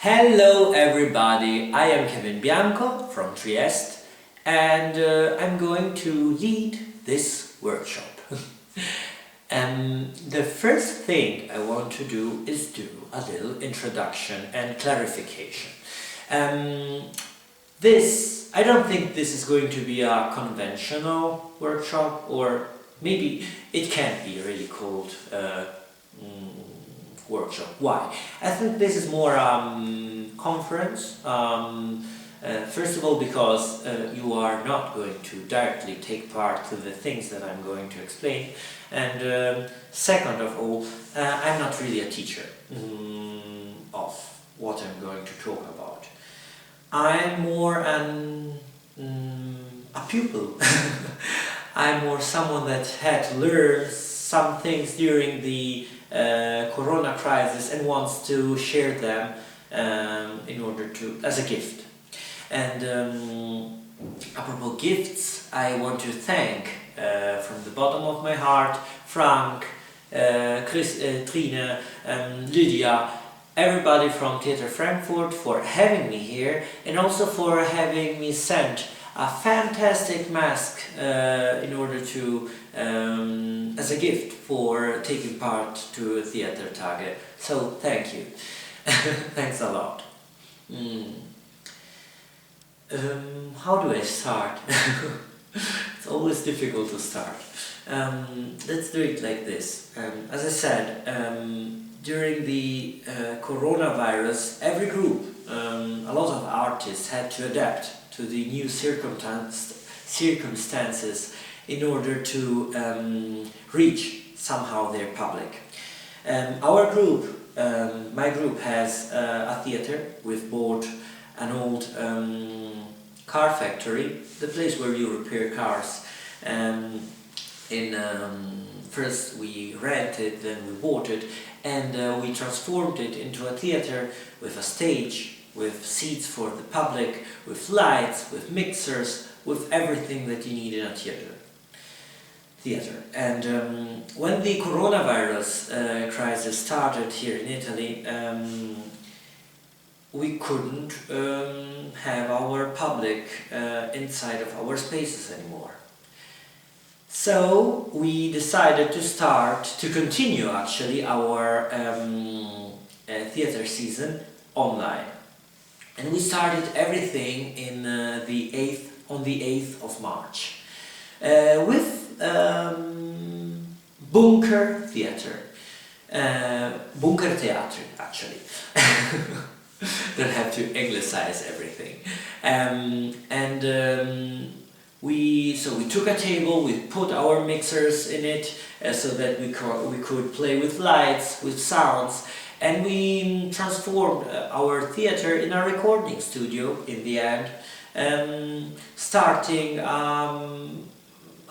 Hello everybody, I am Bianco from Trieste and I'm going to lead this workshop. The first thing I want to do is do a little introduction and clarification. I don't think this is going to be a conventional workshop, or maybe it can't be really called workshop. Why? I think this is more conference. First of all, because you are not going to directly take part to the things that I'm going to explain, and second of all, I'm not really a teacher of what I'm going to talk about. I'm more a pupil. I'm more someone that had to learn some things during the Corona crisis and wants to share them in order to, as a gift. And apropos gifts, I want to thank from the bottom of my heart Frank, Trine, Lydia, everybody from Theater Frankfurt for having me here, and also for having me sent a fantastic mask in order to as a gift for taking part to Theater Tage. So thank you. Thanks a lot. How do I start? It's always difficult to start. Let's do it like this. As I said, during the coronavirus, every group, a lot of artists had to adapt to the new circumstances in order to reach somehow their public. Our group, my group, has a theater. We've bought an old car factory, the place where you repair cars. First we rented, then we bought it, and we transformed it into a theater with a stage, with seats for the public, with lights, with mixers, with everything that you need in a theater. And when the coronavirus crisis started here in Italy, we couldn't have our public inside of our spaces anymore. So we decided to continue actually our theater season online. And we started everything in on the 8th of March with Bunker Theater. Bunker Theater, actually. Don't have to anglicize everything. We took a table, we put our mixers in it so that we could play with lights, with sounds, and we transformed our theater in a recording studio in the end, starting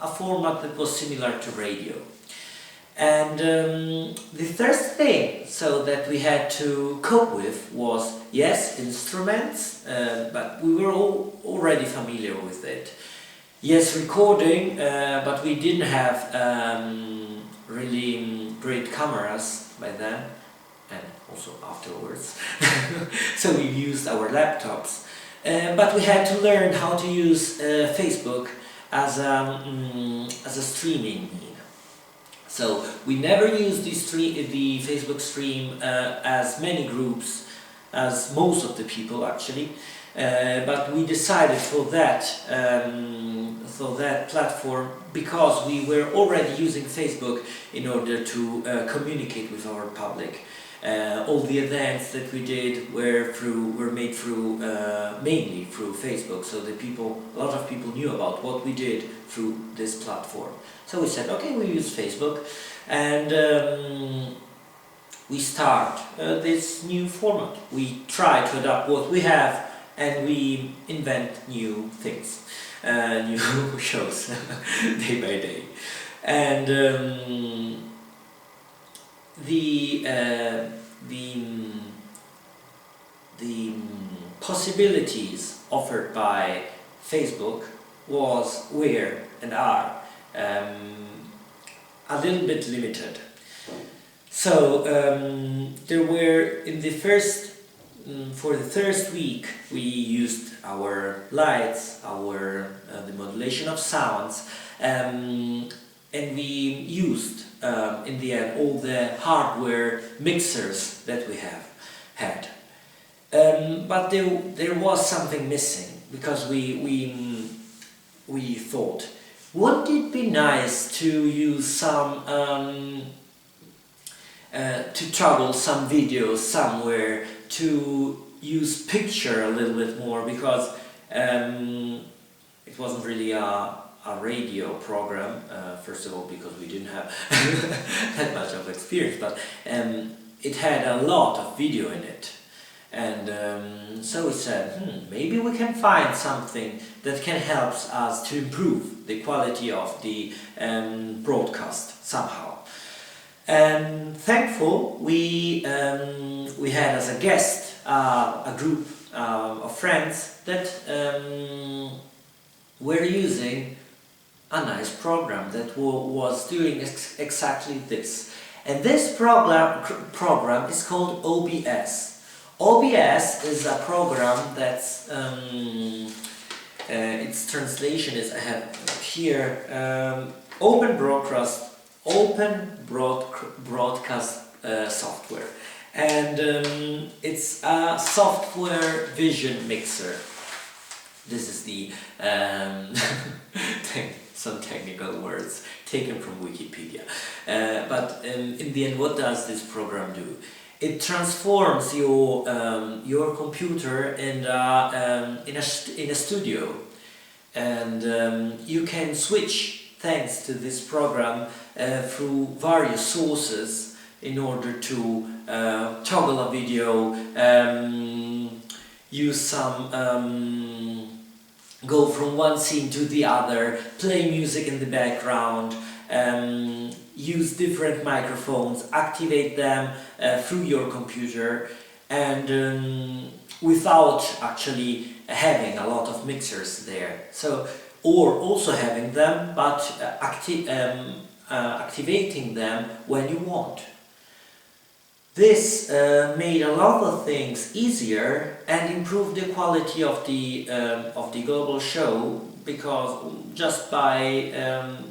a format that was similar to radio. And the first thing that we had to cope with was, yes, instruments, but we were already familiar with it. Yes, recording, but we didn't have really great cameras by then, and also afterwards. So we used our laptops, but we had to learn how to use Facebook as a streaming means. So we never used the Facebook stream as many groups as most of the people actually, but we decided for that platform because we were already using Facebook in order to communicate with our public. All the events that we did were made through mainly through Facebook, so a lot of people knew about what we did through this platform. So we said, okay, we use Facebook, and we start this new format. We try to adapt what we have, and we invent new things, new shows day by day, and the possibilities offered by Facebook were and are a little bit limited. So there were in the first for the first week we used our lights, our the modulation of sounds, and we used in the end all the hardware mixers that we have had. But there was something missing because we thought, wouldn't it be nice to use some to toggle some videos somewhere, to use picture a little bit more, because it wasn't really a radio program, first of all because we didn't have that much of experience, but it had a lot of video in it. And so we said, maybe we can find something that can help us to improve the quality of the broadcast somehow. And thankful, we had as a guest a group of friends that were using a nice program that was doing exactly this. And this program is called OBS. OBS is a program that's its translation is, I have here, open broadcast software, and it's a software vision mixer. This is the some technical words taken from Wikipedia, but in the end, what does this program do? It transforms your computer in a studio, and you can switch, thanks to this program, through various sources in order to toggle a video, use some, go from one scene to the other, play music in the background, use different microphones, activate them through your computer, and without actually having a lot of mixers there. So, or also having them, but activating them when you want. This made a lot of things easier and improved the quality of the global show, because just by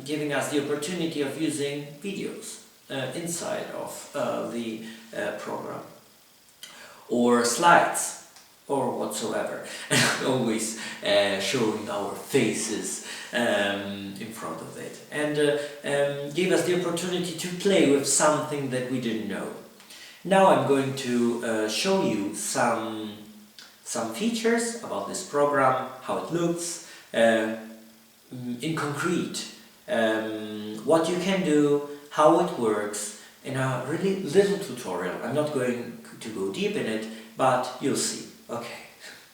giving us the opportunity of using videos inside of the program, or slides, or whatsoever, always showing our faces in front of it, and gave us the opportunity to play with something that we didn't know. Now I'm going to show you some features about this program, how it looks, in concrete, what you can do, how it works, in a really little tutorial. I'm not going to go deep in it, but you'll see. Okay,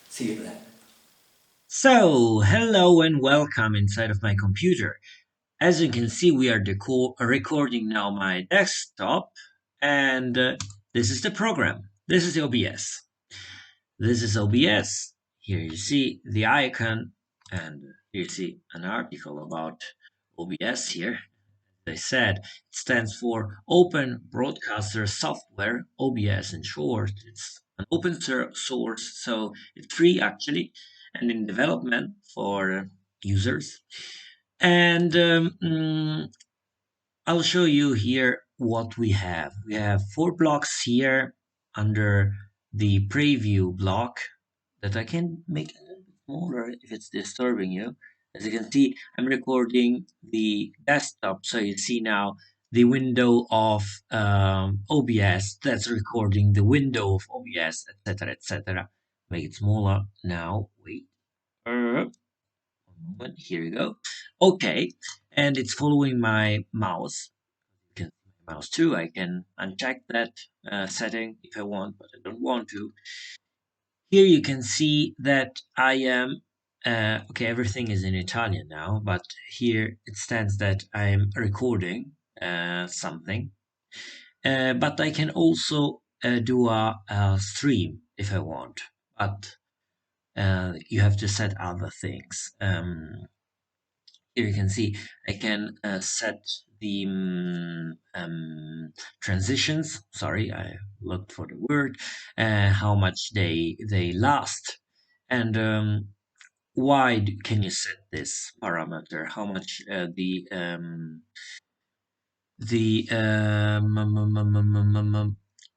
see you then. So, hello and welcome inside of my computer. As you can see, we are recording now my desktop, and this is the program. This is the OBS. This is OBS. Here you see the icon, and you see an article about OBS here. As I said, it stands for Open Broadcaster Software, OBS in short. It's an open source, so it's free actually, and in development for users. And I'll show you here what we have. We have 4 blocks here under the preview block that I can make a little bit smaller if it's disturbing you. As you can see, I'm recording the desktop, so you see now the window of OBS that's recording the window of OBS, etc., etc. Make it smaller now. Wait. One moment. Here we go. Okay, and it's following my mouse. You can see my mouse too. I can uncheck that setting if I want, but I don't want to. Here you can see that I am, okay, everything is in Italian now, but here it stands that I'm recording something. But I can also do a stream if I want, but you have to set other things. Here you can see I can set the transitions. Sorry, I looked for the word. How much they last, and why can you set this parameter? How much the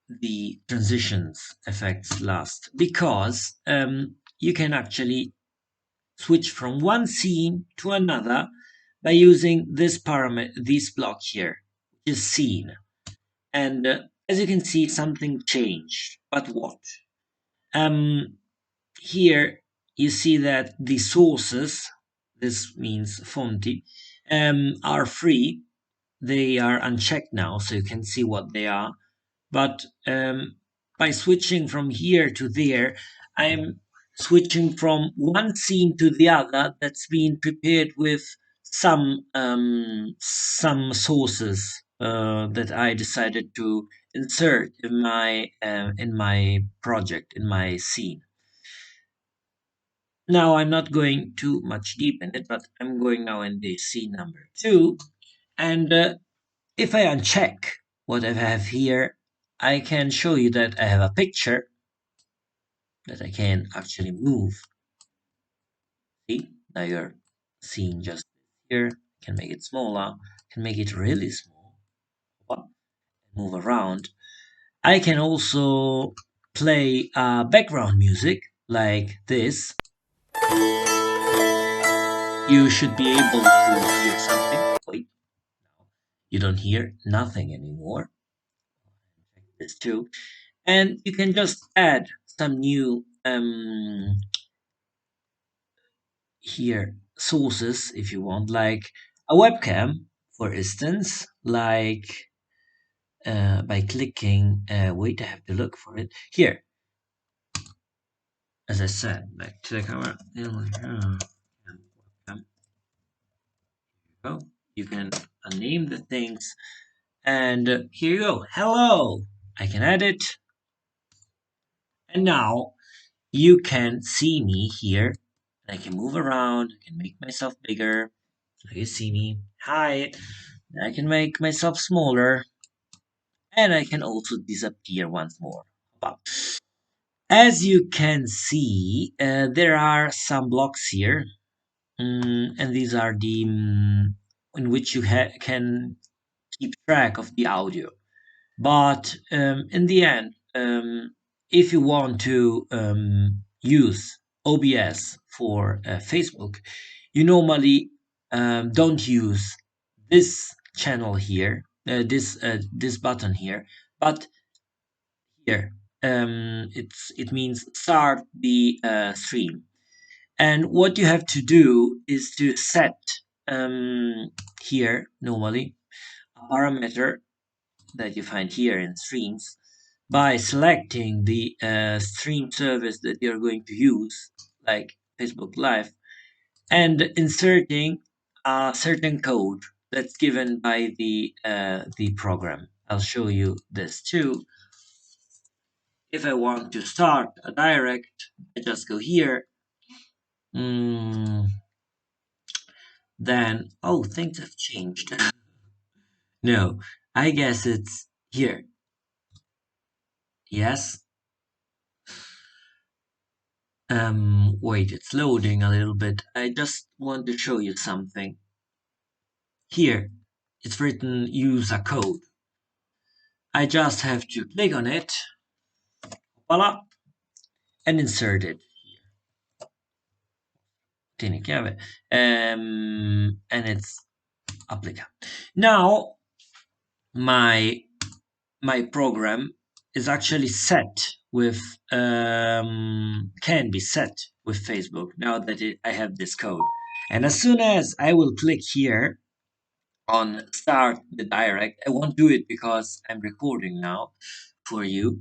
the transitions effects last? Because you can actually switch from one scene to another by using this parameter, this block here, which is scene. And as you can see, something changed. But what? Here you see that the sources, this means fonti, are free. They are unchecked now, so you can see what they are. But by switching from here to there, I'm switching from one scene to the other that's been prepared with some sources that I decided to insert in my project, in my scene. Now I'm not going too much deep in it, but I'm going now in the scene number 2, and if I uncheck what I have here, I can show you that I have a picture that I can actually move. See, now you're seeing just here. I can make it smaller, I can make it really small, move around. I can also play background music like this. You should be able to hear something. Wait, you don't hear nothing anymore. This too. And you can just add some new here sources if you want, like a webcam, for instance, like by clicking, wait, I have to look for it here. As I said, back to the camera. Oh, you can name the things, and here you go. Hello, I can add it, and now you can see me here. I can move around. I can make myself bigger. So you see me. Hi. I can make myself smaller, and I can also disappear once more. But as you can see, there are some blocks here, and these are the in which you can keep track of the audio. But in the end, if you want to use OBS for Facebook, you normally don't use this channel here, this button here, but here it means start the stream. And what you have to do is to set here normally a parameter that you find here in streams by selecting the stream service that you're going to use, like Facebook Live, and inserting a certain code that's given by the program. I'll show you this too. If I want to start a direct, I just go here. Then, oh, things have changed. No, I guess it's here. Yes. Wait, it's loading a little bit. I just want to show you something. Here, it's written use a code. I just have to click on it, voila, and insert it. Tieni chiave. And it's applica. Now, my program is actually set with can be set with Facebook now that I have this code. And as soon as I will click here on start the direct, I won't do it because I'm recording now for you.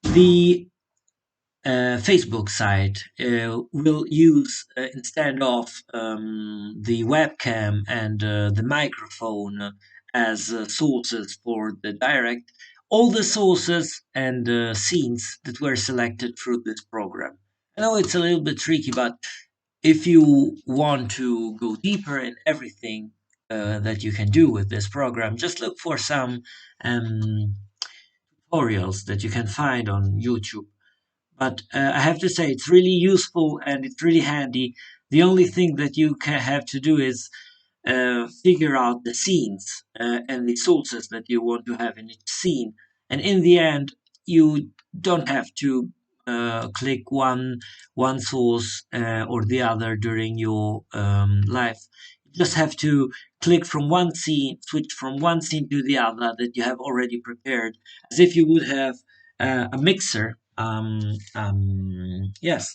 The Facebook site will use instead of the webcam and the microphone as sources for the direct, all the sources and scenes that were selected through this program. I know it's a little bit tricky, but if you want to go deeper in everything, that you can do with this program, just look for some tutorials that you can find on YouTube. But I have to say, it's really useful and it's really handy. The only thing that you have to do is figure out the scenes and the sources that you want to have in each scene. And in the end, you don't have to click one source or the other during your life. You just have to click from one scene, switch from one scene to the other that you have already prepared, as if you would have a mixer. Yes,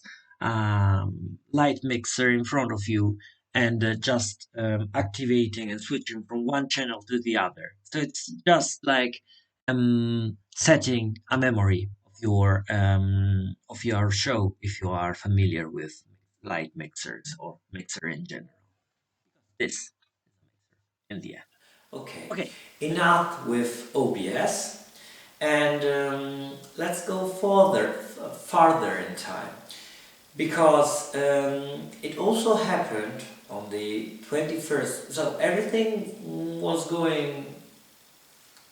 light mixer in front of you, and just activating and switching from one channel to the other. So it's just like setting a memory of your show, if you are familiar with light mixers or mixer in general. This in the end. Okay, Okay. enough with OBS, and let's go farther in time, because it also happened on the 21st. So everything was going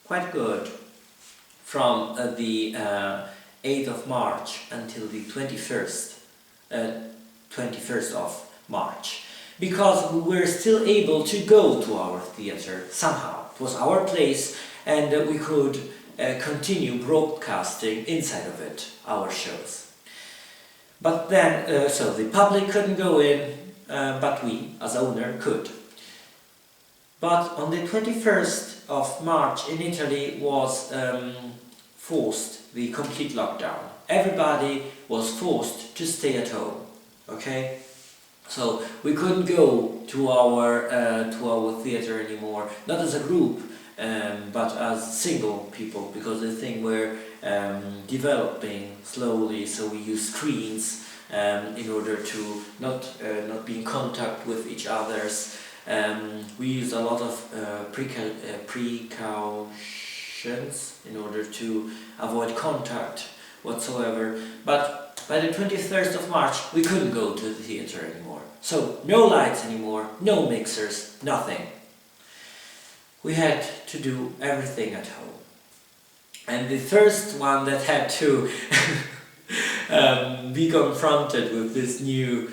quite good from the 8th of March until the 21st of March, because we were still able to go to our theater somehow. It was our place, and we could continue broadcasting inside of it our shows. But then, so the public couldn't go in, but we, as owner, could. But on the 21st of March in Italy was forced the complete lockdown. Everybody was forced to stay at home. Okay, so we couldn't go to our theater anymore, not as a group, but as single people, because the thing were developing slowly. So we use screens in order to not be in contact with each others. We use a lot of precautions in order to avoid contact whatsoever. But by the 23rd of March, we couldn't go to the theater anymore. So no lights anymore, no mixers, nothing. We had to do everything at home. And the first one that had to be confronted with this new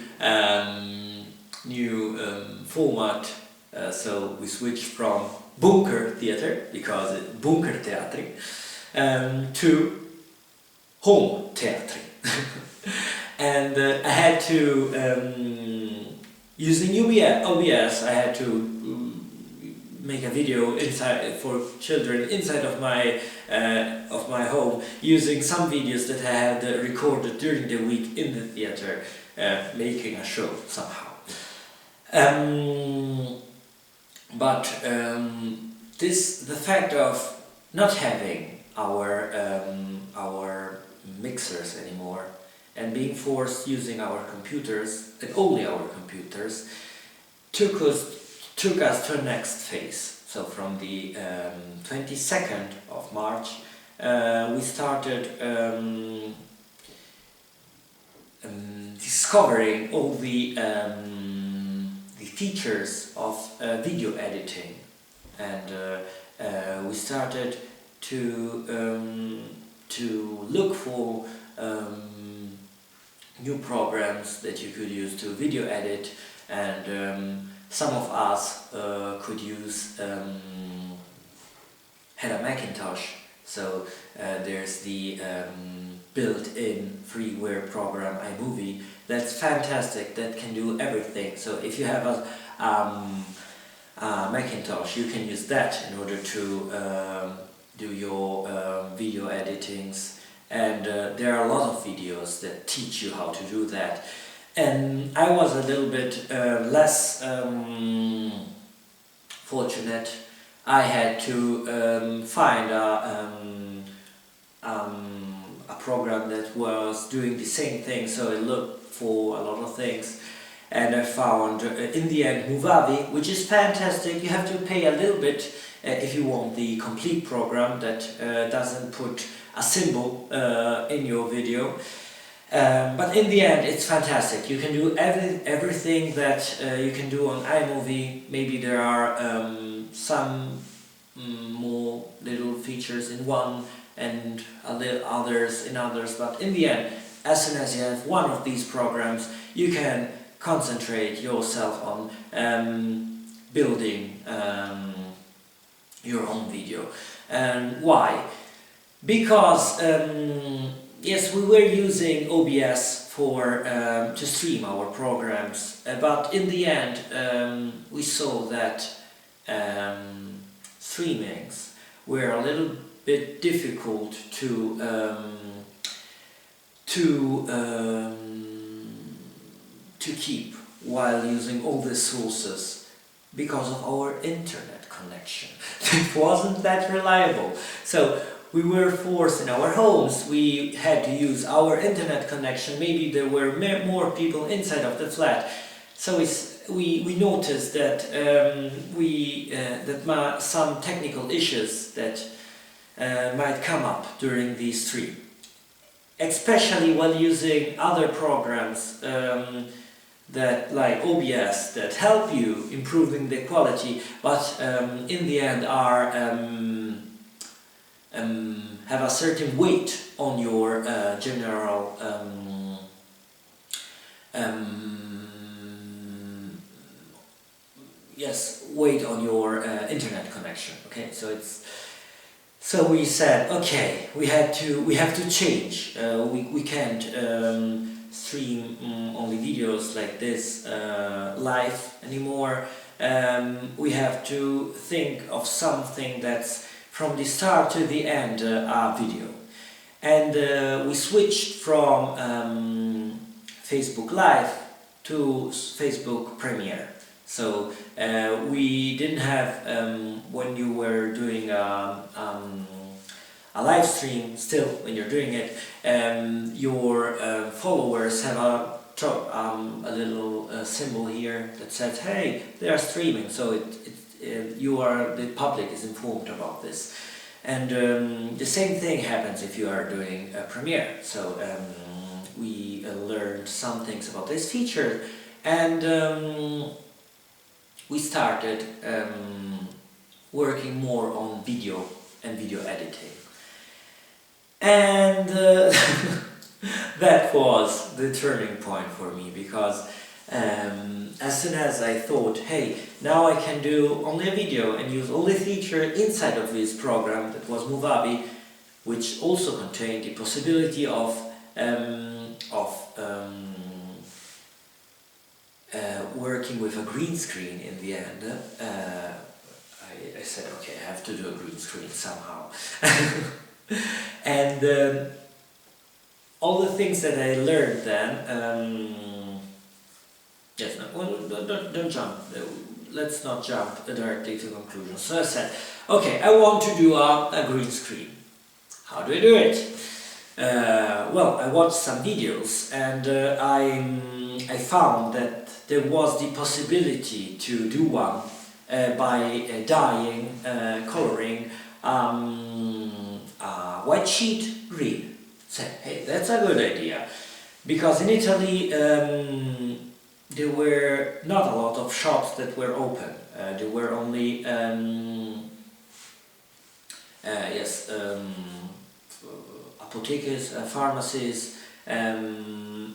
format, so we switched from bunker theater, because it bunker teatri, to home teatri. And I had to, using OBS, I had to make a video inside for children inside of my home, using some videos that I had recorded during the week in the theater, making a show somehow. But the fact of not having our mixers anymore and being forced using our computers, and only our computers, took us to a next phase. So from the 22nd of March, we started discovering all the features of video editing, and we started to look for new programs that you could use to video edit, and some of us could use had a Macintosh, so there's the built-in freeware program iMovie that's fantastic, that can do everything. So if you have a Macintosh, you can use that in order to do your video editings, and there are a lot of videos that teach you how to do that. And I was a little bit less fortunate. I had to find a program that was doing the same thing, so I looked for a lot of things, and I found in the end Movavi, which is fantastic. You have to pay a little bit if you want the complete program that doesn't put a symbol in your video. But in the end, it's fantastic. You can do everything that you can do on iMovie. Maybe there are some more little features in one and others in others, but in the end, as soon as you have one of these programs, you can concentrate yourself on building your own video. And why? Because yes, we were using OBS for to stream our programs, but in the end we saw that streamings were a little bit difficult to keep while using all the sources because of our internet connection. It wasn't that reliable. So we were forced in our homes, we had to use our internet connection. Maybe there were more people inside of the flat. So we noticed that some technical issues that might come up during the stream, especially while using other programs that like OBS that help you improving the quality, but in the end are have a certain weight on your general weight on your internet connection. Okay, so we said, okay, we have to change. We can't stream only videos like this live anymore. We have to think of something that's from the start to the end a video. And we switched from Facebook Live to Facebook Premiere. So we didn't have, when you were doing a live stream, still when you're doing it, your followers have a little symbol here that says, hey, they are streaming, so the public is informed about this. And the same thing happens if you are doing a Premiere. So we learned some things about this feature, and we started working more on video and video editing. And that was the turning point for me, because as soon as I thought, hey, now I can do only a video and use all the features inside of this program that was Movavi, which also contained the possibility of working with a green screen in the end. I said, okay, I have to do a green screen somehow. And all the things that I learned then, yes, no, don't jump. Let's not jump directly to conclusions. So I said, okay, I want to do a green screen. How do I do it? Well, I watched some videos, and I found that there was the possibility to do one by dyeing, coloring a white sheet green. Say, hey, that's a good idea, because in Italy there were not a lot of shops that were open. There were only apotheques, pharmacies, and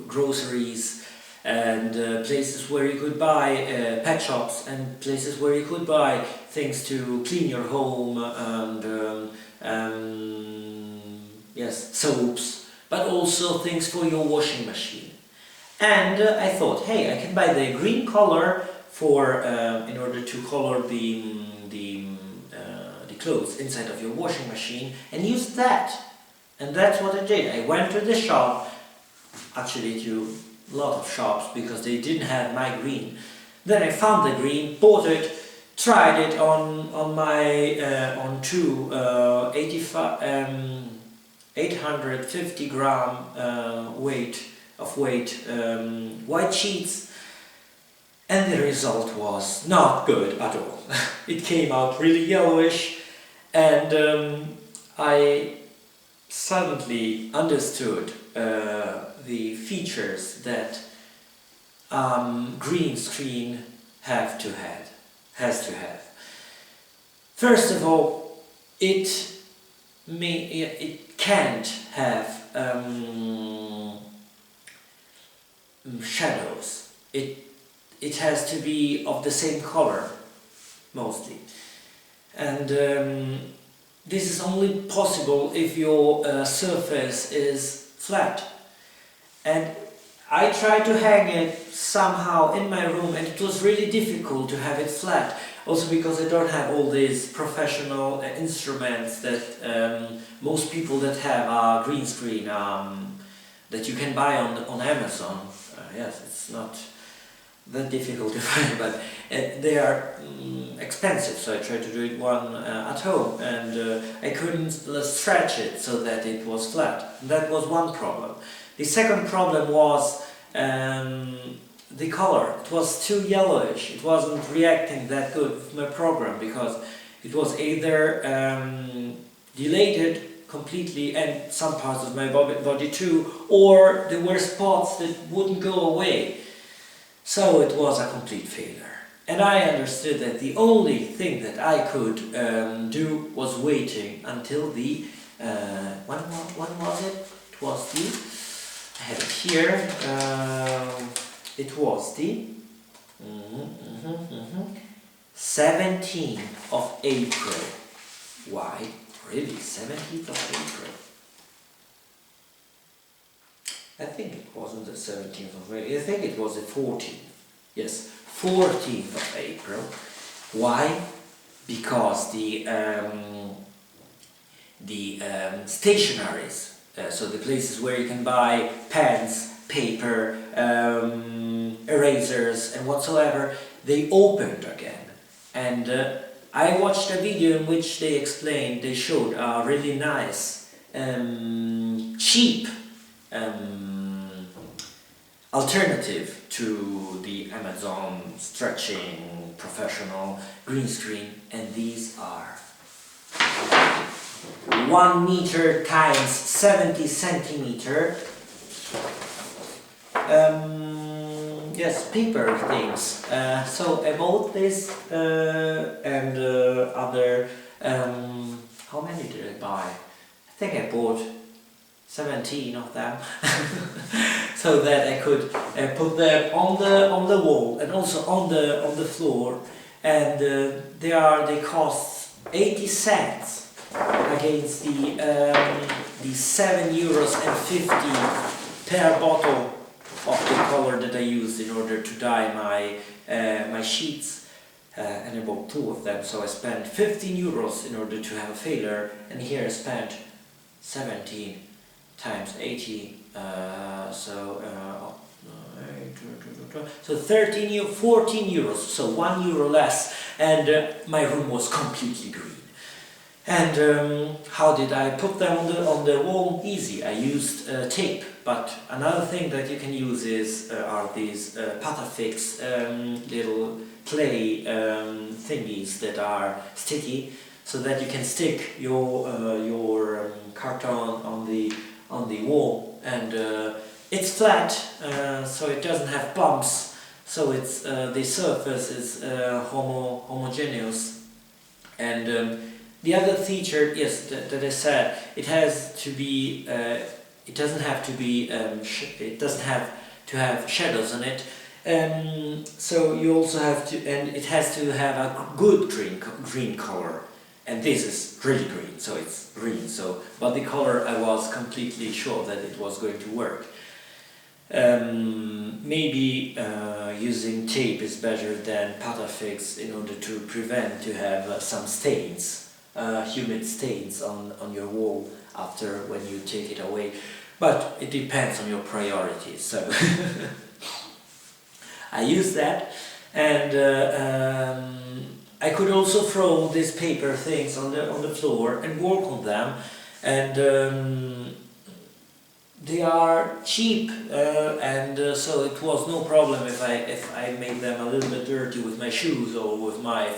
groceries, and places where you could buy pet shops, and places where you could buy things to clean your home, and soaps, but also things for your washing machine. And I thought, hey, I can buy the green color for in order to color the clothes inside of your washing machine, and use that. And that's what I did. I went to the shop, actually to a lot of shops, because they didn't have my green. Then I found the green, bought it, tried it on my on two 850 gram weight white sheets, and the result was not good at all. It came out really yellowish, and I suddenly understood the features that green screen has to have. First of all, it can't have shadows. It has to be of the same color mostly, and this is only possible if your surface is flat. And I tried to hang it somehow in my room, and it was really difficult to have it flat. Also because I don't have all these professional instruments that most people that have a green screen that you can buy on Amazon. Yes, it's not that difficult to find, but they are expensive, so I tried to do it one at home, and I couldn't stretch it so that it was flat. That was one problem. The second problem was the color. It was too yellowish. It wasn't reacting that good with my program because it was either deleted completely and some parts of my body too, or there were spots that wouldn't go away. So it was a complete failure. And I understood that the only thing that I could do was waiting until the when was it? It was the, I have it here, it was the 17th of April. Why? Really? 17th of April? I think it wasn't the 17th of April. I think it was the 14th. Yes, 14th of April. Why? Because the stationaries, so the places where you can buy pens, paper, erasers and whatsoever, they opened again. And I watched a video in which they showed a really nice, cheap alternative to the Amazon stretching professional green screen, and these are 1 meter times 70 centimeter yes, paper things. So I bought this and other, how many did I buy? I think I bought 17 of them so that I could put them on the wall and also on the floor, and they cost 80 cents against the €7.50 per bottle of the color that I used in order to dye my sheets, and I bought 2 of them, so I spent €15 in order to have a failure, and here I spent 17 times 80, so 14 euros, so €1 less, and my room was completely green. And how did I put them on the wall? Easy. I used tape, but another thing that you can use are these Patafix little clay thingies that are sticky, so that you can stick your carton on the wall, and it's flat, so it doesn't have bumps, so it's the surface is homogeneous. And the other feature, yes, that I said, it has to be, it doesn't have to have shadows on it. So you also have to, and it has to have a good green color. And this is really green, so it's green. So, but the color, I was completely sure that it was going to work. Maybe using tape is better than Patafix in order to prevent to have some stains. Humid stains on your wall after when you take it away, but it depends on your priorities. So I use that, and I could also throw these paper things on the floor and work on them, and they are cheap, and so it was no problem if I made them a little bit dirty with my shoes or with my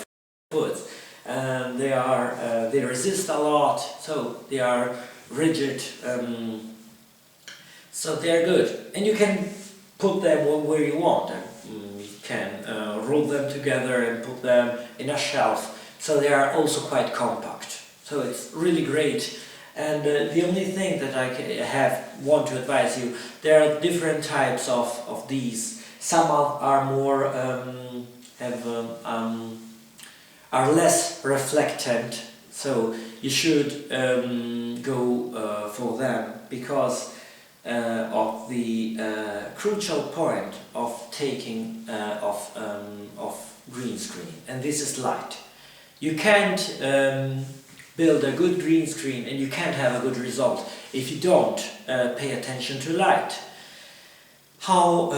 foot. They resist a lot, so they are rigid, so they're good. And you can put them where you want. And, you can roll them together and put them in a shelf, so they are also quite compact. So it's really great. And the only thing that want to advise you, there are different types of these. Some are more are less reflectant, so you should go for them because of the crucial point of taking of green screen, and this is light. You can't build a good green screen and you can't have a good result if you don't pay attention to light. How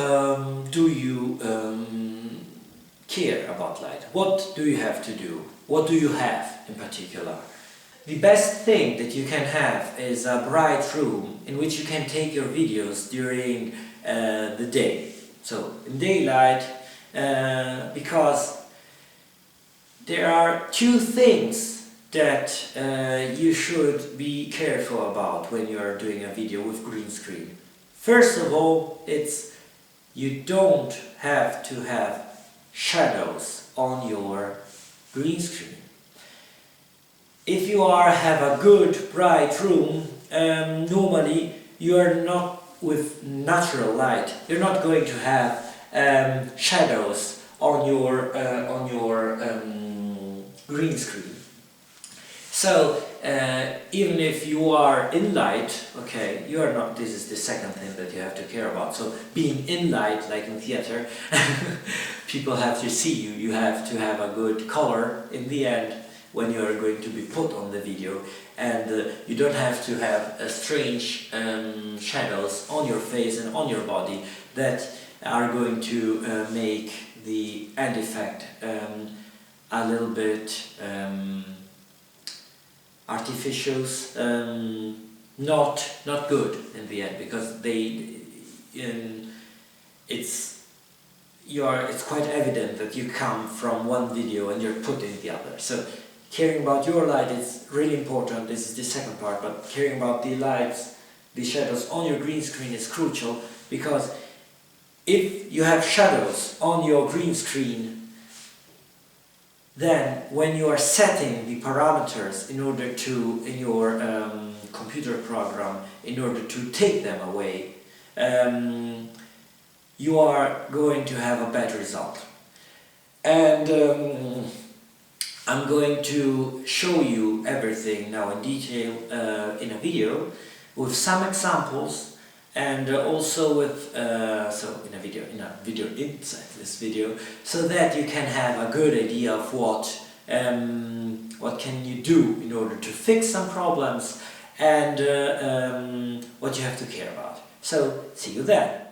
do you care about light? What do you have to do? What do you have in particular? The best thing that you can have is a bright room in which you can take your videos during the day. So in daylight, because there are two things that you should be careful about when you are doing a video with green screen. First of all, you don't have to have shadows on your green screen. If you have a good bright room, normally you are not with natural light. You're not going to have shadows on your green screen. So even if you are in light, okay, you are not. This is the second thing that you have to care about. So being in light, like in theater, people have to see you. You have to have a good color in the end when you are going to be put on the video, and you don't have to have strange shadows on your face and on your body that are going to make the end effect a little bit artificial, not good in the end, because it's quite evident that you come from one video and you're put in the other. So caring about your light is really important. This is the second part, but caring about the lights, the shadows on your green screen is crucial, because if you have shadows on your green screen, then when you are setting the parameters in your computer program, in order to take them away, you are going to have a bad result. And I'm going to show you everything now in detail in a video with some examples, and also with in a video inside this video, so that you can have a good idea of what can you do in order to fix some problems, and what you have to care about. So see you then.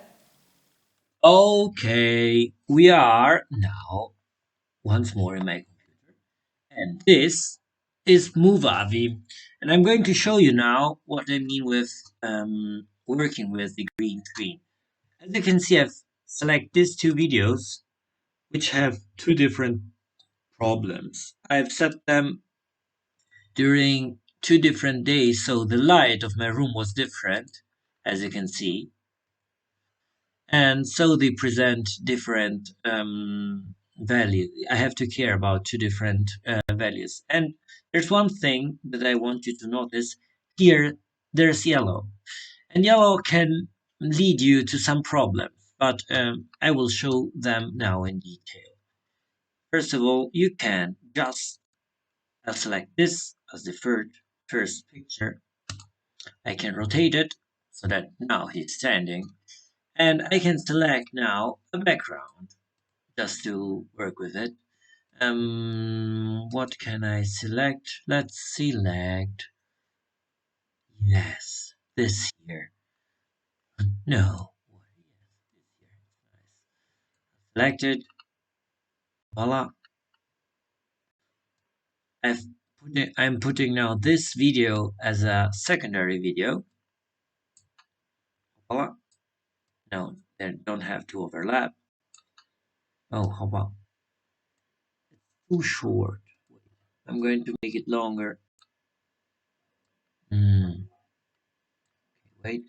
Okay, we are now once more in my computer, and this is Movavi, and I'm going to show you now what I mean with working with the green screen. As you can see, I've selected these two videos which have two different problems. I've set them during two different days, so the light of my room was different, as you can see, and so they present different values. I have to care about two different values. And there's one thing that I want you to notice. Here there's yellow, and yellow can lead you to some problems, but I will show them now in detail. First of all, you can just select this as the first picture. I can rotate it so that now he's standing, and I can select now a background just to work with it. What can I select? Let's select, yes, this here. No, selected. Voila. I'm putting now this video as a secondary video. Voila. No, they don't have to overlap. Oh, how about? It's too short. I'm going to make it longer. Wait.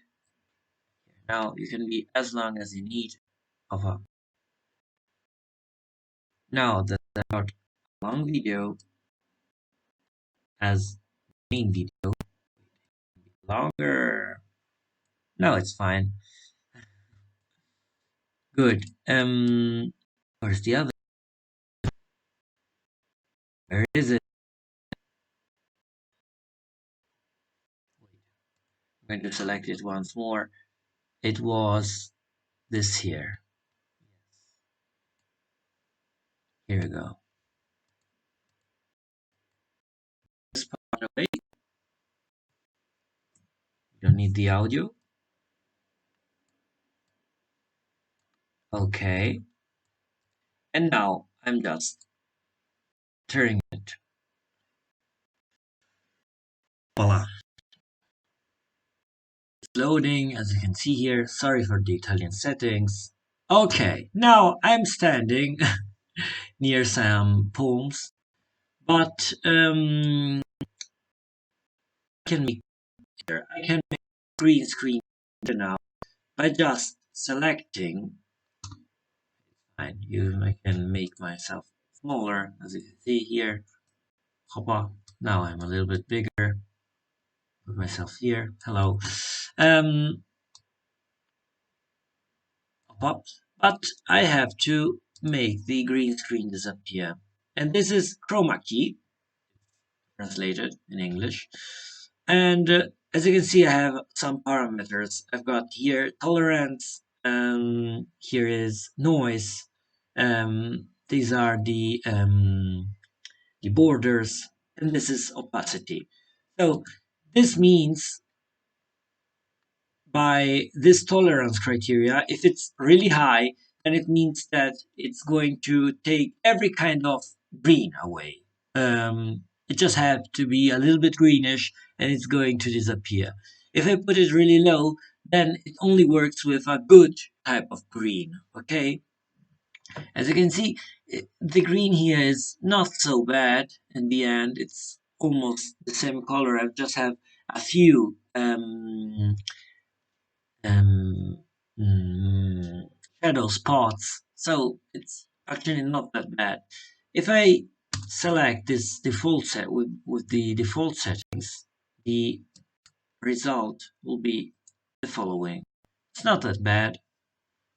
Now you can be as long as you need. Hoppa. Now that I got a long video as main video, longer. No, it's fine. Good. Where's the other? Where is it? I'm going to select it once more. It was this here. Here we go. This part away. You don't need the audio. Okay. And now I'm just turning it. Voila. It's loading, as you can see here. Sorry for the Italian settings. Okay, now I'm standing near some poems, but I can make green screen now by just selecting. I can make myself smaller, as you can see here. Hoppa. Now I'm a little bit bigger. Put myself here. Hello. Pop. But I have to make the green screen disappear. And this is Chroma Key, translated in English. And as you can see, I have some parameters. I've got here tolerance. Here is noise. These are the borders, and this is opacity. So this means by this tolerance criteria, if it's really high, then it means that it's going to take every kind of green away. It just has to be a little bit greenish and it's going to disappear. If I put it really low, then it only works with a good type of green, okay? As you can see, the green here is not so bad in the end. It's almost the same color. I just have a few um, shadow spots, so it's actually not that bad. If I select this default set with the default settings, the result will be the following. It's not that bad,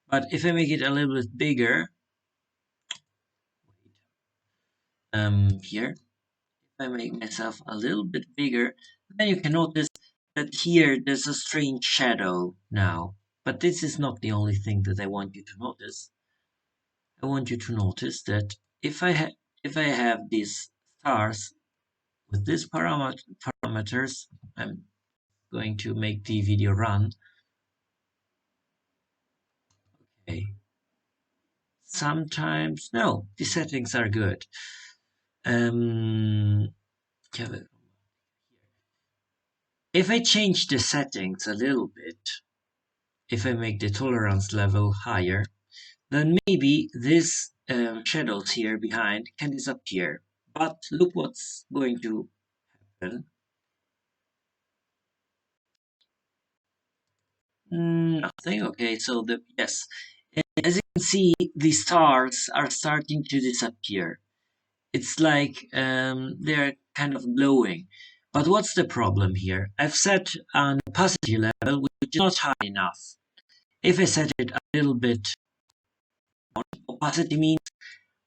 but if I make it a little bit bigger, here, if I make myself a little bit bigger, then you can notice that here there's a strange shadow now. But this is not the only thing that I want you to notice. I want you to notice that if I have these stars with these parameters, I'm going to make the video run. Okay. Sometimes no, the settings are good. If I change the settings a little bit, if I make the tolerance level higher, then maybe this shadows here behind can disappear. But look what's going to happen. Nothing. Okay, so yes, as you can see, the stars are starting to disappear. It's like they're kind of glowing. But what's the problem here? I've set an opacity level which is not high enough. If I set it a little bit down, opacity means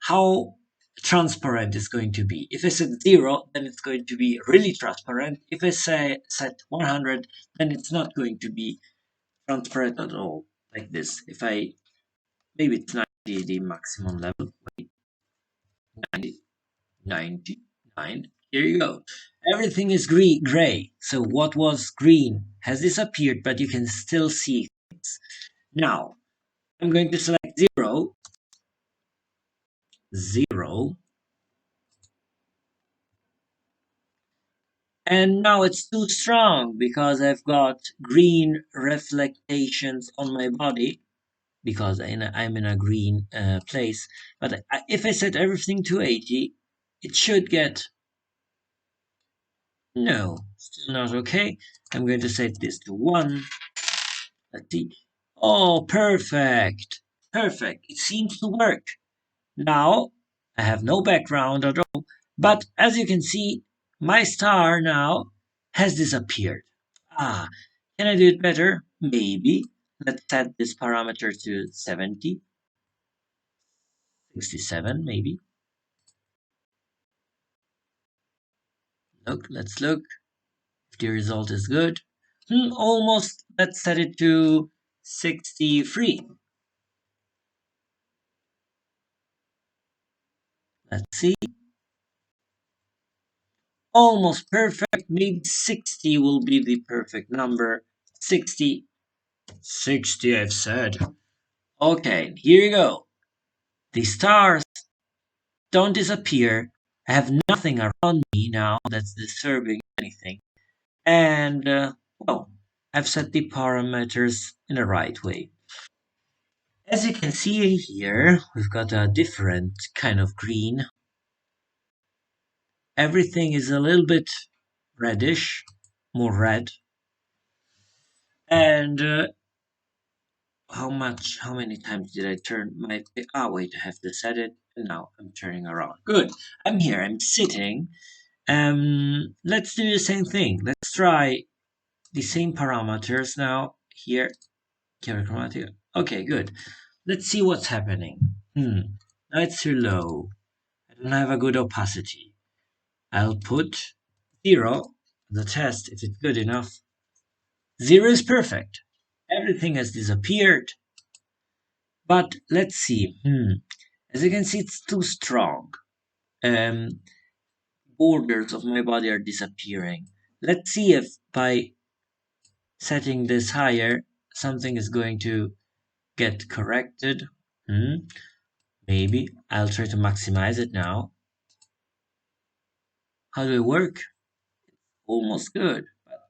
how transparent it's going to be. If I set 0, then it's going to be really transparent. If I set 100, then it's not going to be transparent at all, like this. If I, maybe it's 90, the maximum level. Wait, 90, 99. Here you go. Everything is gray. So what was green has disappeared, but you can still see things. Now, I'm going to select 0, 0. And now it's too strong because I've got green reflectations on my body because I'm in a green place. But if I set everything to 80, it should get No, still not okay. I'm going to set this to 1. Let's see. Oh, perfect! Perfect. It seems to work. Now, I have no background at all, but as you can see, my star now has disappeared. Ah, can I do it better? Maybe. Let's set this parameter to 70, 67 maybe. Let's look if the result is good. Almost. Let's set it to 63. Let's see. Almost perfect. Maybe 60 will be the perfect number. 60. 60, I've said. Okay, here you go. The stars don't disappear. I have nothing around me now that's disturbing anything. And, well, I've set the parameters in the right way. As you can see here, we've got a different kind of green. Everything is a little bit reddish, more red. And how many times did I turn my, wait, I have to set it, and now I'm turning around. Good, I'm here, I'm sitting. Let's do the same thing. Let's try the same parameters now, here, chromatic. Okay, good. Let's see what's happening. Now it's too low. I don't have a good opacity. I'll put 0 the test if it's good enough. 0 is perfect. Everything has disappeared. But let's see. As you can see, it's too strong. Borders of my body are disappearing. Let's see if by setting this higher, something is going to get corrected. Maybe. I'll try to maximize it now. How do it work? Almost good, but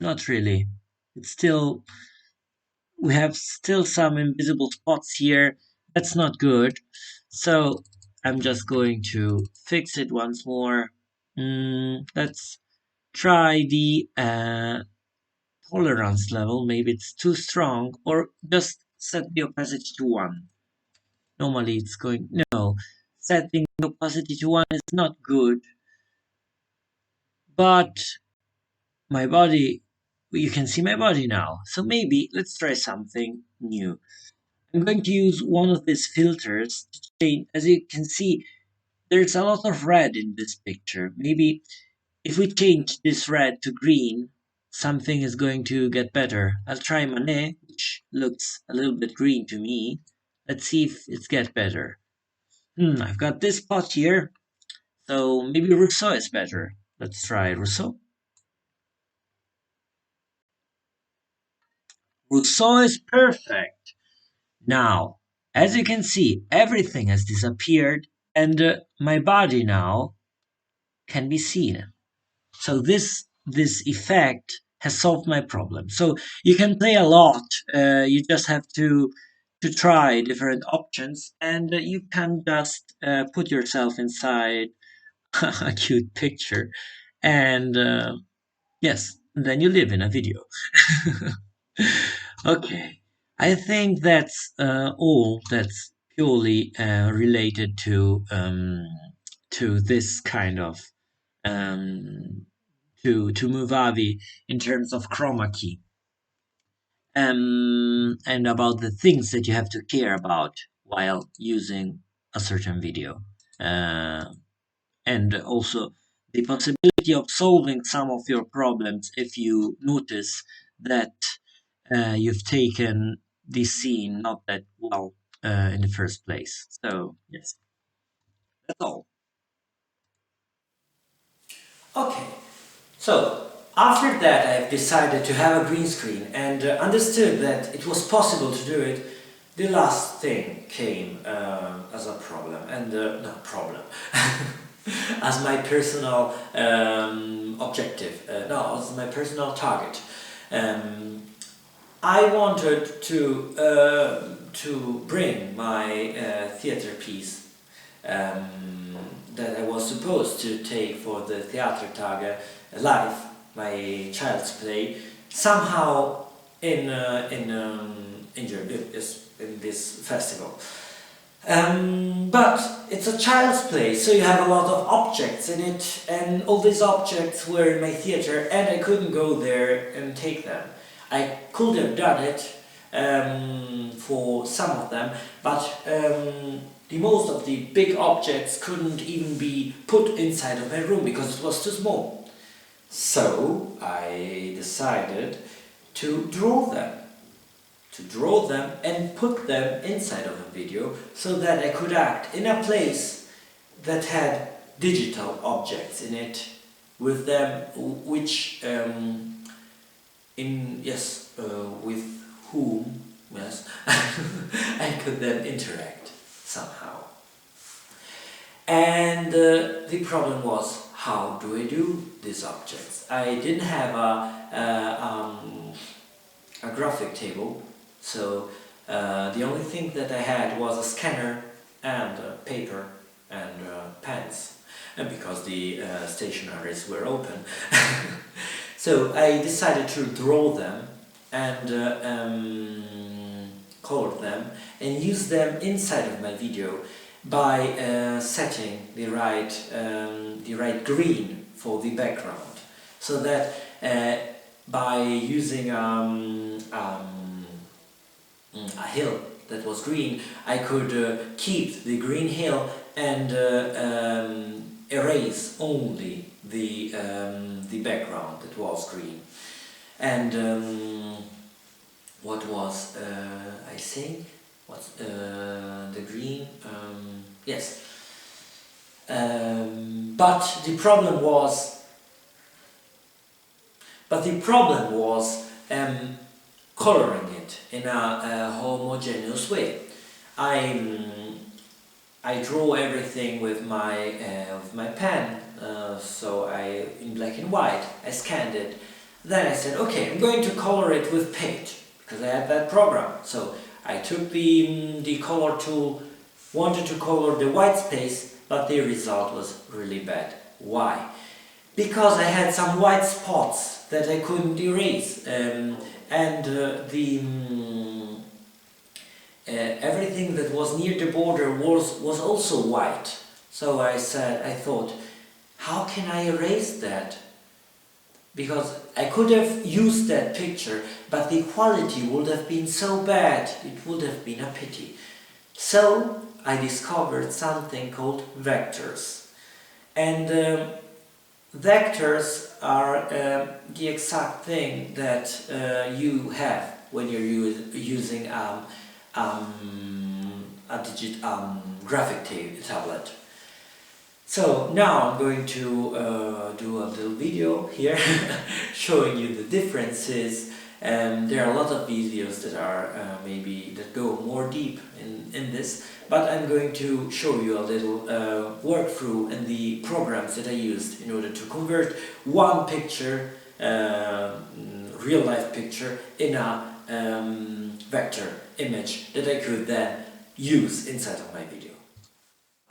not really. It's still, we have still some invisible spots here. That's not good. So I'm just going to fix it once more. Let's try the tolerance level. Maybe it's too strong, or just set the opacity to 1. Normally it's going, no, setting the opacity to 1 is not good. But my body, you can see my body now. So maybe let's try something new. I'm going to use one of these filters to change. As you can see, there's a lot of red in this picture. Maybe if we change this red to green, something is going to get better. I'll try Manet, which looks a little bit green to me. Let's see if it gets better. I've got this spot here, so maybe Rousseau is better. Let's try Rousseau. Rousseau is perfect. Now, as you can see, everything has disappeared, and my body now can be seen. So this effect has solved my problem. So you can play a lot. You just have to try different options, and you can just put yourself inside a cute picture, and yes, then you live in a video. Okay, I think that's all that's purely related to this kind of to Movavi in terms of chroma key, and about the things that you have to care about while using a certain video, and also the possibility of solving some of your problems if you notice that you've taken the scene not that well in the first place. So yes, that's all. Okay, so after that I've decided to have a green screen and understood that it was possible to do it. The last thing came as a problem, and not problem, as my personal objective, no, as my personal target. Um, I wanted to bring my theater piece that I was supposed to take for the Theatertage live, my child's play, somehow injured in this festival. But it's a child's play, so you have a lot of objects in it, and all these objects were in my theater, and I couldn't go there and take them. I could have done it for some of them, but the most of the big objects couldn't even be put inside of my room because it was too small. So I decided to draw them. And put them inside of a video so that I could act in a place that had digital objects in it with them, which with whom I could then interact somehow. And the problem was, how do I do these objects? I didn't have a graphic table. So the only thing that I had was a scanner and paper and pens, and because the stationaries were open. So I decided to draw them and color them and use them inside of my video by setting the right green for the background, so that by using a hill that was green, I could keep the green hill and erase only the background that was green. And what was I saying? What's the green? Yes. But the problem was coloring it in a homogeneous way. I draw everything with my pen, so in black and white. I scanned it. Then I said, okay, I'm going to color it with paint because I had that program. So I took the color tool, wanted to color the white space, but the result was really bad. Why? Because I had some white spots that I couldn't erase. Everything that was near the border was also white. So I thought, how can I erase that? Because I could have used that picture, but the quality would have been so bad, it would have been a pity. So I discovered something called vectors. And vectors are the exact thing that you have when you're using a graphic tablet. So now I'm going to do a little video here showing you the differences. There are a lot of videos that are that go more deep in this, but I'm going to show you a little workthrough and the programs that I used in order to convert one picture, real life picture, in a vector image that I could then use inside of my video.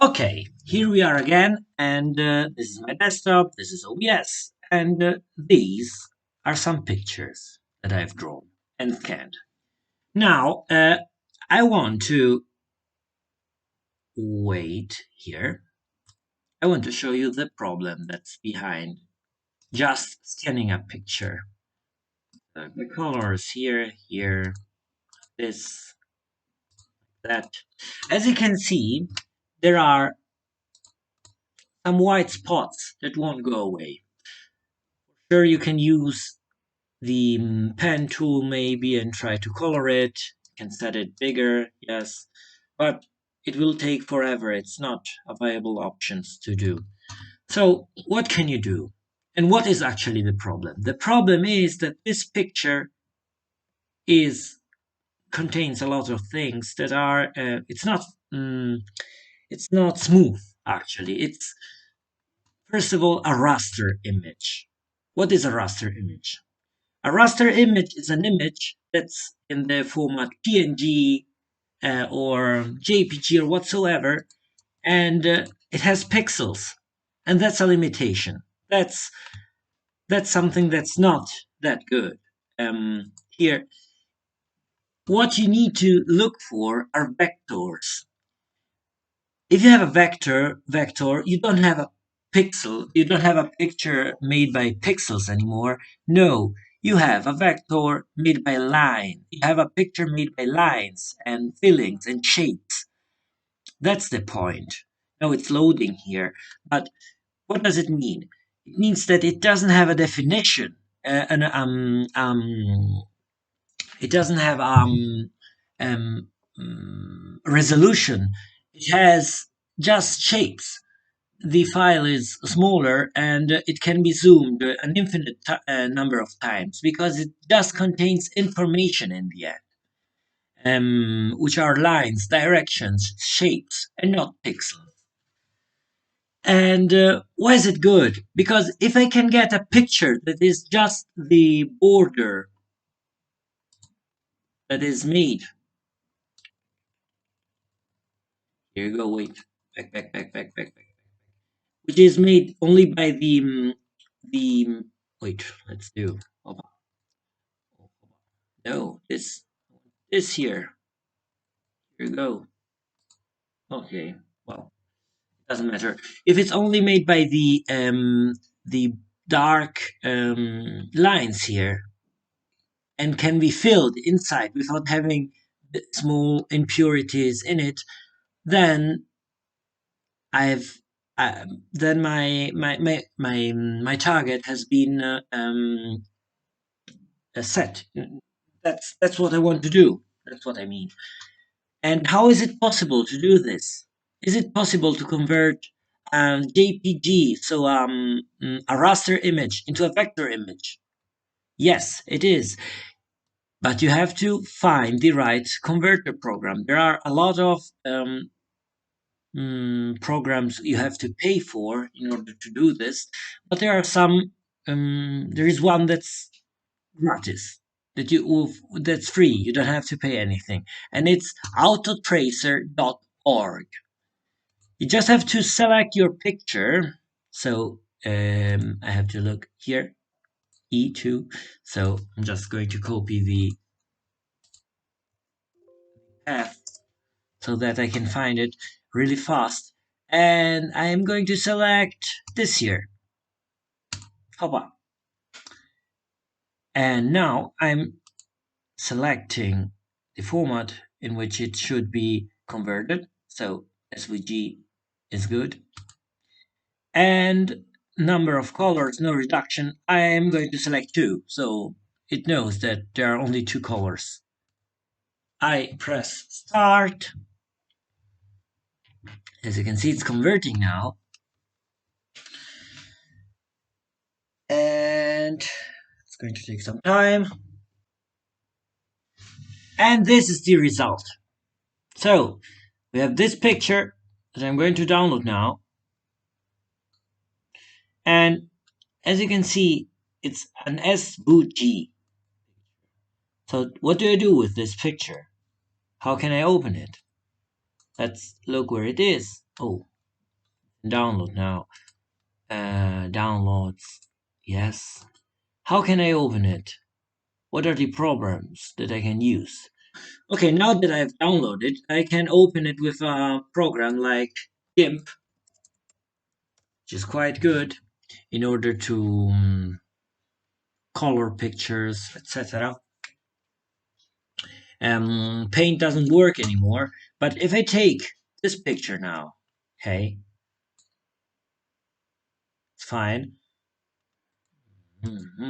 Okay, here we are again, and this is my desktop, this is OBS, and these are some pictures that I've drawn and scanned. Now, I want to wait here. I want to show you the problem that's behind just scanning a picture. The colors here, this, that. As you can see, there are some white spots that won't go away. Sure, you can use the pen tool maybe and try to color it. You can set it bigger, yes, but it will take forever. It's not a viable option to do. So what can you do? And what is actually the problem? The problem is that this picture contains a lot of things that are it's not smooth. Actually, it's first of all a raster image. What is a raster image? A raster image is an image that's in the format PNG or JPG or whatsoever, and it has pixels, and that's a limitation. That's that's something that's not that good. Here, what you need to look for are vectors. If you have a vector, you don't have a pixel, you don't have a picture made by pixels anymore. No, you have a vector made by line. You have a picture made by lines and fillings and shapes. That's the point. Now it's loading here, but what does it mean? It means that it doesn't have a definition. It doesn't have um, resolution. It has just shapes. The file is smaller and it can be zoomed an infinite number of times because it just contains information in the end, which are lines, directions, shapes, and not pixels. And why is it good? Because if I can get a picture that is just the border that is made, here you go, wait, back, which is made only by wait, let's do, no, this here you go. Okay, well, doesn't matter. If it's only made by the dark lines here and can be filled inside without having small impurities in it, then I've then my target has been set. That's what I want to do. That's what I mean. And how is it possible to do this? Is it possible to convert JPG, so a raster image, into a vector image? Yes, it is. But you have to find the right converter program. There are a lot of programs you have to pay for in order to do this, but there are some. There is one that's gratis, that's free. You don't have to pay anything, and it's autotracer.org. You just have to select your picture. So I have to look here, E2. So I'm just going to copy the path so that I can find it really fast. And I am going to select this here. Hoppa. And now I'm selecting the format in which it should be converted. So SVG is good. And number of colors, no reduction. I am going to select 2. So it knows that there are only 2 colors. I press start. As you can see, it's converting now. And it's going to take some time. And this is the result. So we have this picture that I'm going to download now. And as you can see, it's an SVG. So what do I do with this picture? How can I open it? Let's look where it is. Oh, download now. Downloads. Yes. How can I open it? What are the programs that I can use? Okay, now that I've downloaded, I can open it with a program like GIMP, which is quite good in order to color pictures, etc. Paint doesn't work anymore, but if I take this picture now, okay, it's fine. Mm-hmm.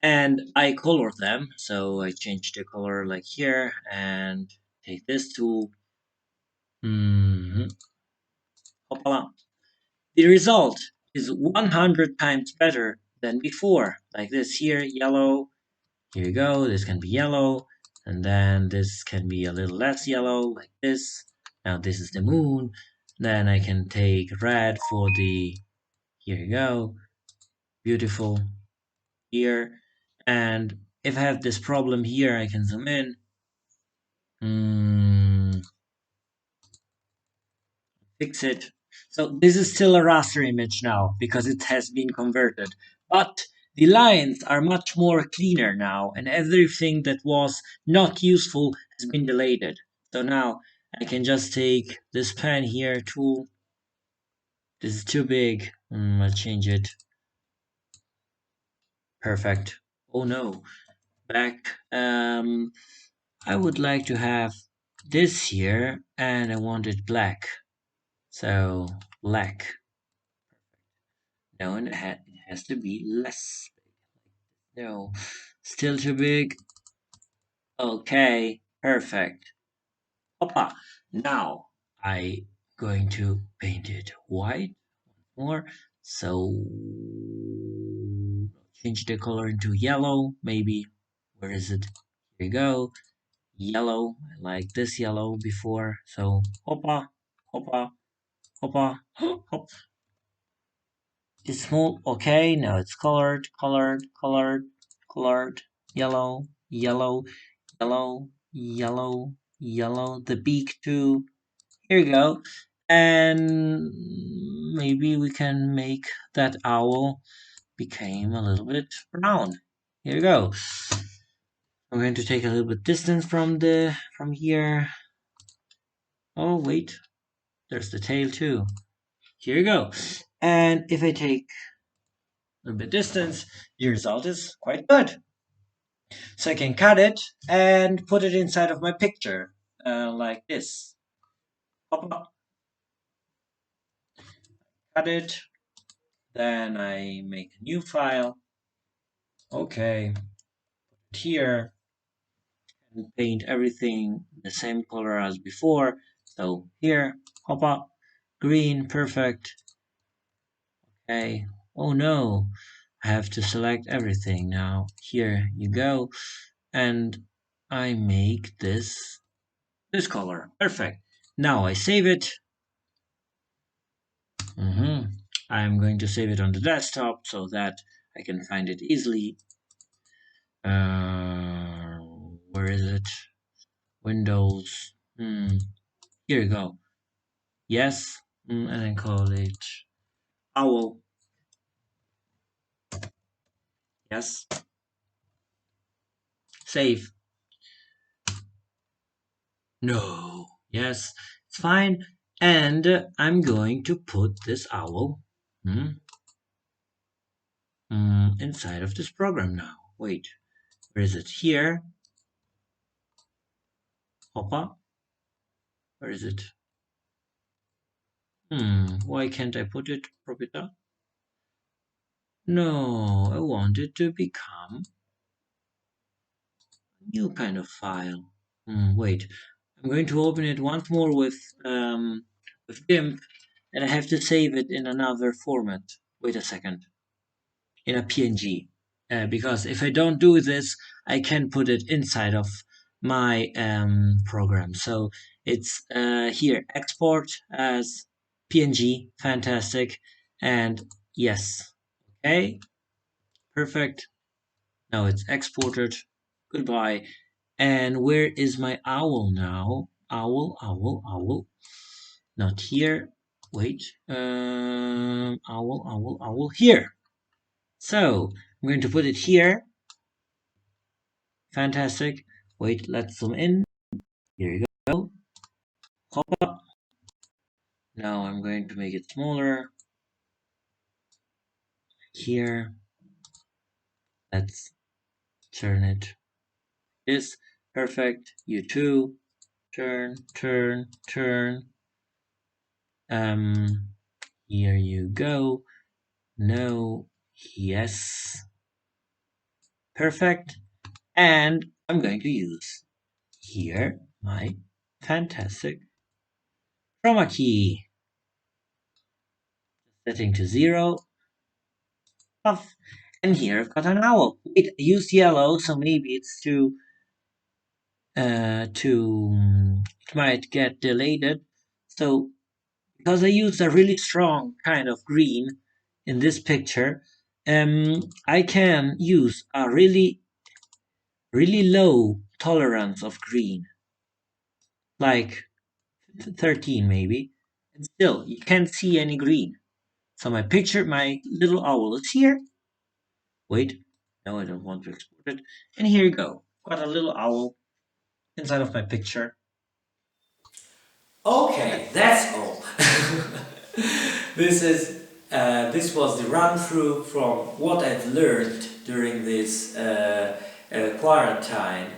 And I color them, so I change the color like here and take this tool. Mm-hmm. Hopala. The result is 100 times better than before. Like this here, yellow. Here you go, this can be yellow. And then this can be a little less yellow, like this. Now this is the moon. Then I can take red for the, here you go, beautiful here. And if I have this problem here, I can zoom in. Fix it. So this is still a raster image now because it has been converted. But the lines are much more cleaner now, and everything that was not useful has been deleted. So now I can just take this pen here, tool. This is too big. I'll change it. Perfect. Oh no, back. I would like to have this here, and I want it black. So black. No, and it has to be less. No, still too big. Okay, perfect. Hoppa. Now I going to paint it white more. So change the color into yellow, maybe. Where is it? Here you go. Yellow. I like this yellow before. So hoppa, hoppa, hoppa, hop. It's small. Okay, now it's colored, colored, colored, colored. Yellow, yellow, yellow, yellow, yellow. The beak too. Here you go. And maybe we can make that owl become a little bit brown. Here you go. I'm going to take a little bit distance from here. Oh wait, there's the tail too. Here you go. And if I take a little bit distance, the result is quite good. So I can cut it and put it inside of my picture, like this. Pop up. Cut it. Then I make a new file. Okay. Here and paint everything the same color as before. So here, hop up, green, perfect. Okay. Oh no, I have to select everything now. Here you go. And I make this color. Perfect. Now I save it. I'm going to save it on the desktop so that I can find it easily. Where is it? Windows. Here you go. Yes, and then call it owl. Yes. Save. No. Yes, it's fine. And I'm going to put this owl inside of this program now. Wait, where is it? Here. Hoppa. Where is it? Why can't I put it proprietor? No, I want it to become a new kind of file. Wait, I'm going to open it once more with GIMP, and I have to save it in another format. Wait a second, in a PNG, because if I don't do this, I can put it inside of my program. So it's here, export as PNG, fantastic, and yes, okay, perfect. Now it's exported. Goodbye. And where is my owl now? Owl, owl, owl. Not here. Wait. Owl, owl, owl. Here. So I'm going to put it here. Fantastic. Wait, let's zoom in. Here you go. Hop up. Now I'm going to make it smaller. Here. Let's turn it. This. Perfect. You too. Turn, turn, turn. Here you go. No, yes. Perfect. And I'm going to use here my fantastic Chroma Key. Setting to 0. Off. And here I've got an owl. Wait, I used yellow, so maybe it's it might get deleted. So because I used a really strong kind of green in this picture, I can use a really low tolerance of green, like 13 maybe, and still you can't see any green. So my little owl is here, Wait, no, I don't want to export it. And here you go. Got a little owl inside of my picture. Okay, that's all. This was the run through from what I've learned during this quarantine.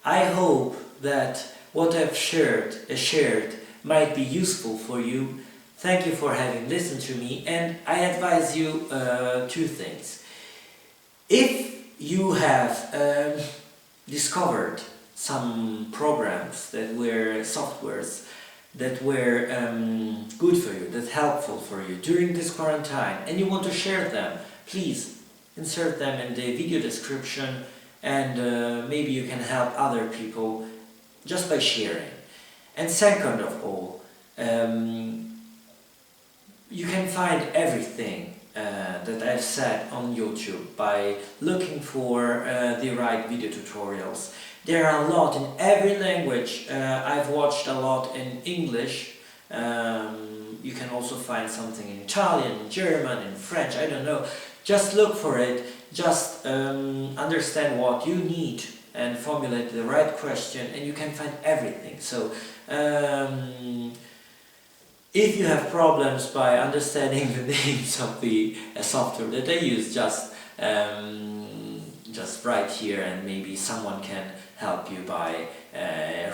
I hope that what I've shared might be useful for you. Thank you for having listened to me, and I advise you two things. If you have discovered some programs that were softwares that were good for you, that helpful for you during this quarantine, and you want to share them, please insert them in the video description, and maybe you can help other people just by sharing. And second of all, you can find everything that I've said on YouTube by looking for the right video tutorials. There are a lot in every language. I've watched a lot in English. You can also find something in Italian, German, in French, I don't know. Just look for it, just understand what you need and formulate the right question, and you can find everything. So if you have problems by understanding the names of the software that I use, just write here and maybe someone can help you by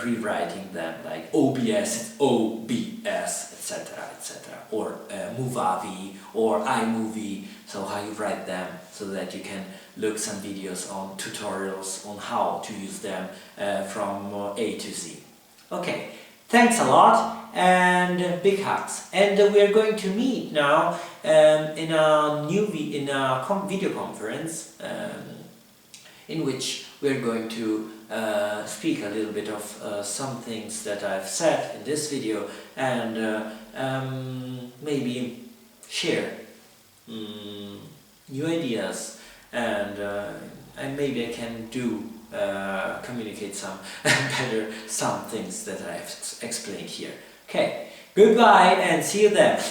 rewriting them, like OBS, it's OBS, etc., etc., or Movavi or iMovie, so how you write them, so that you can look some videos on tutorials on how to use them from A to Z. Okay, thanks a lot and big hugs. And we are going to meet now in a video conference in which we are going to speak a little bit of some things that I've said in this video, and maybe share new ideas, and maybe I can communicate some better some things that I've explained here. Okay, goodbye and see you then.